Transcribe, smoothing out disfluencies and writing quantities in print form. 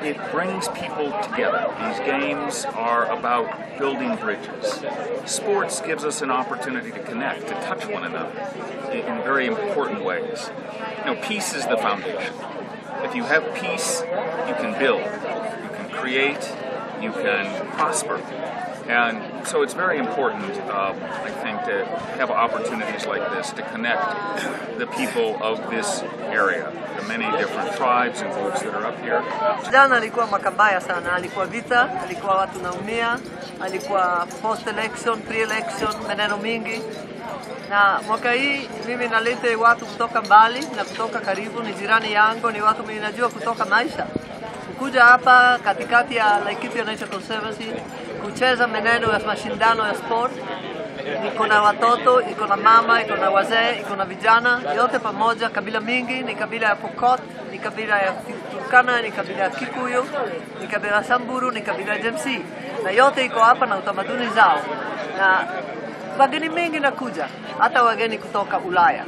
it brings people together. These games are about building bridges. Sports gives us an opportunity to connect, to touch one another in very important ways. Peace is the foundation. If you have peace, you can build, you can create, you can prosper. And so it's very important, I think, to have opportunities like this to connect the people of this area, the many different tribes and groups that are up here. Jana alikuwa makabaya sana, alikuwa vita, alikuwa watu naumia, alikuwa post-election, pre-election, maneno mingi. Na mwaka hii mimi nalete watu kutoka mbali na kutoka karibu, ni jirani yangu, ni watu mimi najua kutoka maisha. Kuja hapa katikati ya Laikipia Nature Conservancy, kucheza maneno ya mashindano ya sport. Iko na watoto, iko na mama, iko na wazee, iko na vijana, yote pamoja, kabila mingi, ni kabila ya Pokot, ni kabila ya Turkana, ni kabila ya Kikuyu, ni kabila ya Samburu, ni kabila ya Jemsi. Na yote iko hapa na utamaduni zao. Na wageni mingi nakuja, hata wageni kutoka Ulaya.